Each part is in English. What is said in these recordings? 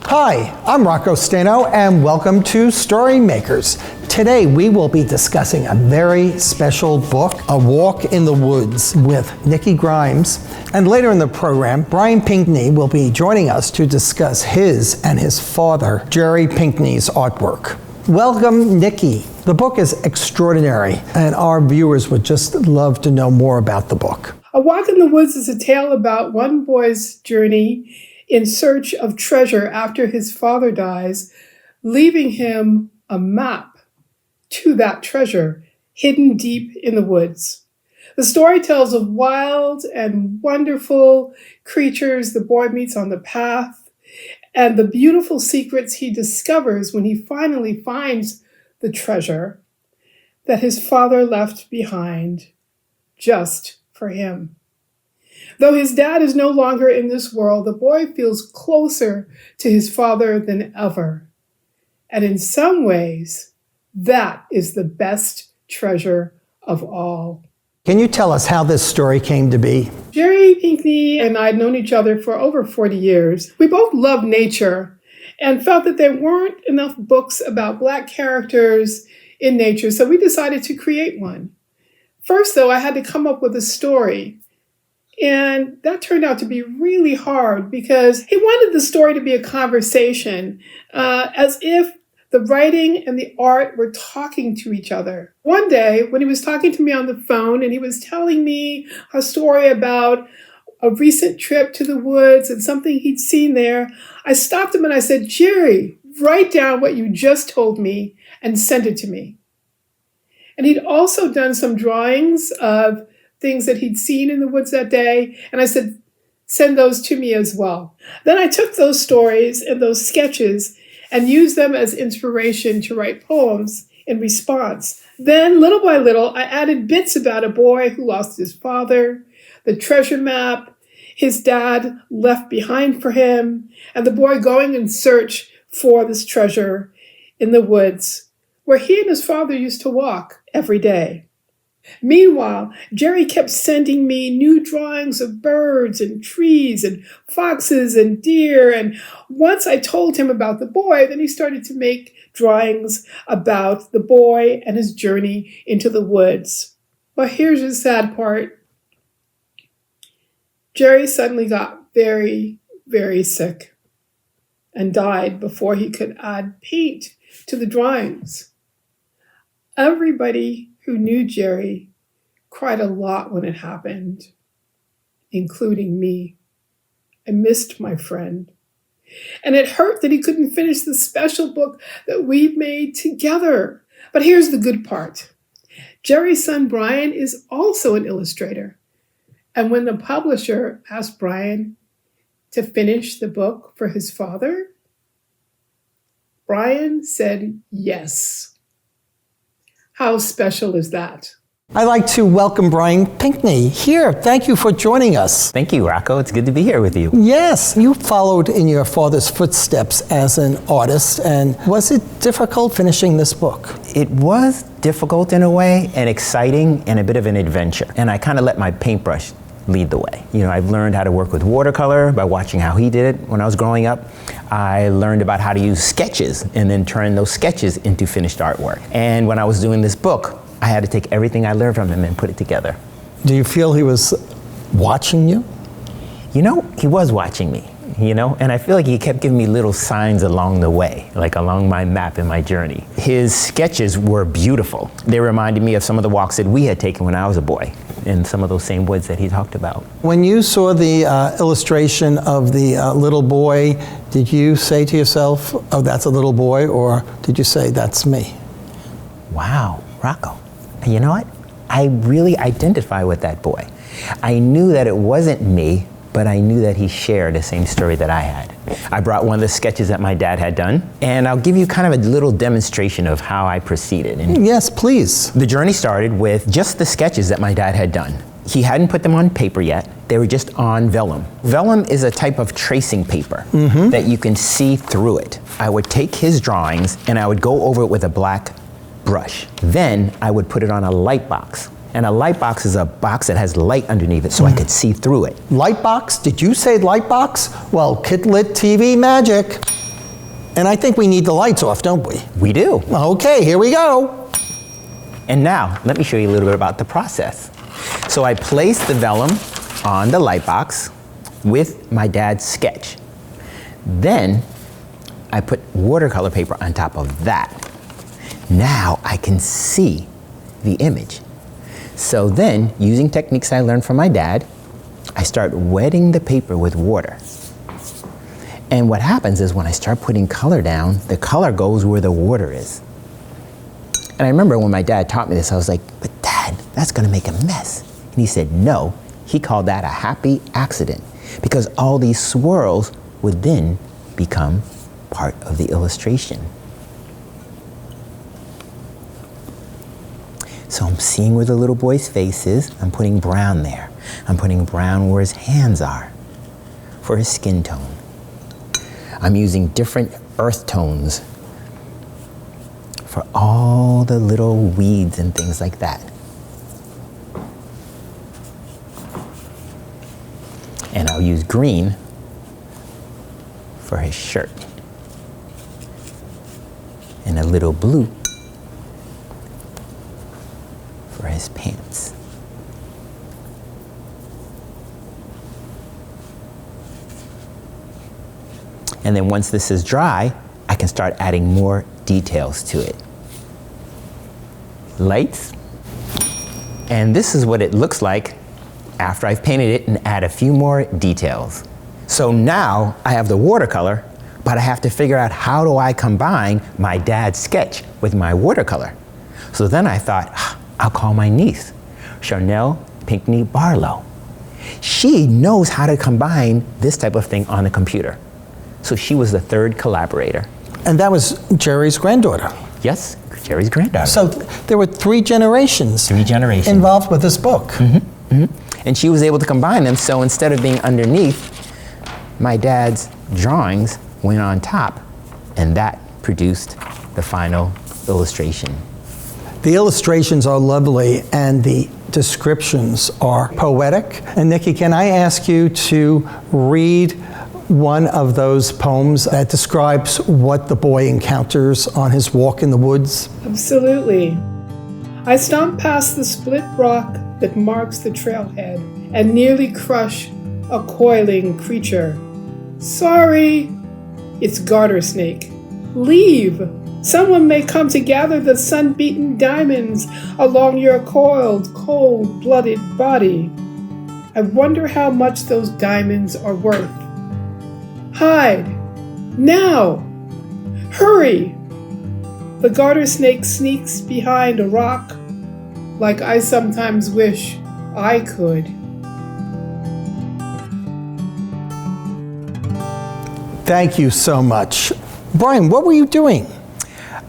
Hi, I'm Rocco Stano, and welcome to StoryMakers. Today we will be discussing a very special book, A Walk in the Woods, with Nikki Grimes. And later in the program, Brian Pinkney will be joining us to discuss his and his father, Jerry Pinkney's artwork. Welcome, Nikki. The book is extraordinary, and our viewers would just love to know more about the book. A Walk in the Woods is a tale about one boy's journey in search of treasure after his father dies, leaving him a map to that treasure hidden deep in the woods. The story tells of wild and wonderful creatures the boy meets on the path and the beautiful secrets he discovers when he finally finds the treasure that his father left behind just for him. Though his dad is no longer in this world, the boy feels closer to his father than ever. And in some ways, that is the best treasure of all. Can you tell us how this story came to be? Jerry Pinkney and I had known each other for over 40 years. We both loved nature and felt that there weren't enough books about Black characters in nature, so we decided to create one. First, though, I had to come up with a story. And that turned out to be really hard because he wanted the story to be a conversation, as if the writing and the art were talking to each other. One day, when he was talking to me on the phone and he was telling me a story about a recent trip to the woods and something he'd seen there, I stopped him and I said, "Jerry, write down what you just told me and send it to me." And he'd also done some drawings of things that he'd seen in the woods that day. And I said, send those to me as well. Then I took those stories and those sketches and used them as inspiration to write poems in response. Then little by little, I added bits about a boy who lost his father, the treasure map his dad left behind for him, and the boy going in search for this treasure in the woods where he and his father used to walk every day. Meanwhile, Jerry kept sending me new drawings of birds and trees and foxes and deer. And once I told him about the boy, then he started to make drawings about the boy and his journey into the woods. But here's the sad part. Jerry suddenly got very, very sick and died before he could add paint to the drawings. Everybody who knew Jerry cried a lot when it happened, including me. I missed my friend. And it hurt that he couldn't finish the special book that we made together. But here's the good part. Jerry's son, Brian, is also an illustrator. And when the publisher asked Brian to finish the book for his father, Brian said yes. How special is that? I'd like to welcome Brian Pinkney here. Thank you for joining us. Thank you, Rocco. It's good to be here with you. Yes, you followed in your father's footsteps as an artist, and was it difficult finishing this book? It was difficult in a way, and exciting, and a bit of an adventure. And I kind of let my paintbrush lead the way. You know, I've learned how to work with watercolor by watching how he did it when I was growing up. I learned about how to use sketches and then turn those sketches into finished artwork. And when I was doing this book, I had to take everything I learned from him and put it together. Do you feel he was watching you? You know, he was watching me, you know, and I feel like he kept giving me little signs along the way, like along my map and my journey. His sketches were beautiful. They reminded me of some of the walks that we had taken when I was a boy in some of those same woods that he talked about. When you saw the illustration of the little boy, did you say to yourself, oh, that's a little boy, or did you say, that's me? Wow, Rocco. You know what? I really identify with that boy. I knew that it wasn't me, but I knew that he shared the same story that I had. I brought one of the sketches that my dad had done, and I'll give you kind of a little demonstration of how I proceeded. And yes, please. The journey started with just the sketches that my dad had done. He hadn't put them on paper yet. They were just on vellum. Vellum is a type of tracing paper that you can see through it. I would take his drawings and I would go over it with a black brush. Then I would put it on a light box. And a light box is a box that has light underneath it so I could see through it. Light box? Did you say light box? Well, KidLit TV magic. And I think we need the lights off, don't we? We do. Okay, here we go. And now, let me show you a little bit about the process. So I placed the vellum on the light box with my dad's sketch. Then I put watercolor paper on top of that. Now I can see the image. So then, using techniques I learned from my dad, I start wetting the paper with water. And what happens is when I start putting color down, the color goes where the water is. And I remember when my dad taught me this, I was like, but Dad, that's gonna make a mess. And he said, no, he called that a happy accident, because all these swirls would then become part of the illustration. So I'm seeing where the little boy's face is. I'm putting brown there. I'm putting brown where his hands are for his skin tone. I'm using different earth tones for all the little weeds and things like that. And I'll use green for his shirt. And a little blue for his pants. And then once this is dry, I can start adding more details to it. Lights. And this is what it looks like after I've painted it and add a few more details. So now I have the watercolor, but I have to figure out how do I combine my dad's sketch with my watercolor. So then I thought, I'll call my niece, Jerry Pinkney Barlow. She knows how to combine this type of thing on the computer. So she was the third collaborator. And that was Jerry's granddaughter. Yes, Jerry's granddaughter. So there were three generations involved with this book. And she was able to combine them, so instead of being underneath, my dad's drawings went on top, and that produced the final illustration. The illustrations are lovely, and the descriptions are poetic. And Nikki, can I ask you to read one of those poems that describes what the boy encounters on his walk in the woods? Absolutely. I stomped past the split rock that marks the trailhead and nearly crush a coiling creature. Sorry, it's garter snake. Leave. Someone may come to gather the sun-beaten diamonds along your coiled, cold-blooded body. I wonder how much those diamonds are worth. Hide. Now. Hurry. The garter snake sneaks behind a rock like I sometimes wish I could. Thank you so much. Brian, what were you doing?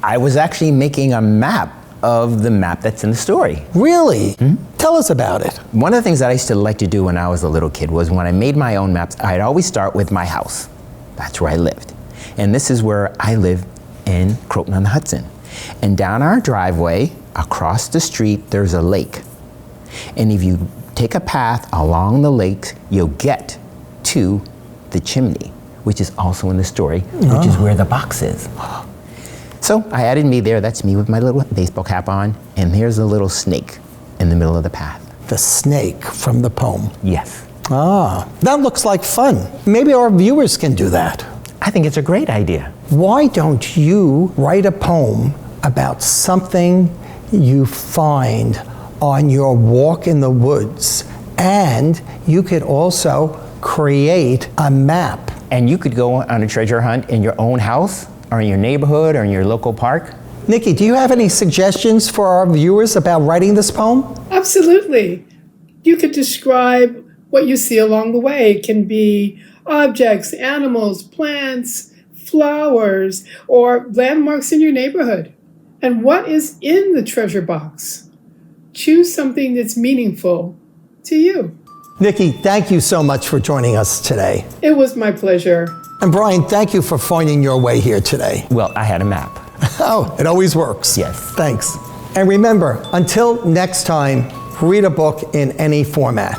I was actually making a map of the map that's in the story. Really? Tell us about it. One of the things that I used to like to do when I was a little kid was when I made my own maps, I'd always start with my house. That's where I lived. And this is where I live in Croton-on-the-Hudson. And down our driveway, across the street, there's a lake. And if you take a path along the lake, you'll get to the chimney, which is also in the story, which is where the box is. So I added me there. That's me with my little baseball cap on. And here's a little snake in the middle of the path. The snake from the poem. Yes. Ah, that looks like fun. Maybe our viewers can do that. I think it's a great idea. Why don't you write a poem about something you find on your walk in the woods? And you could also create a map. And you could go on a treasure hunt in your own house, or in your neighborhood, or in your local park. Nikki, do you have any suggestions for our viewers about writing this poem? Absolutely. You could describe what you see along the way. It can be objects, animals, plants, flowers, or landmarks in your neighborhood. And what is in the treasure box? Choose something that's meaningful to you. Nikki, thank you so much for joining us today. It was my pleasure. And Brian, thank you for finding your way here today. Well, I had a map. Oh, it always works. Yes. Thanks. And remember, until next time, read a book in any format.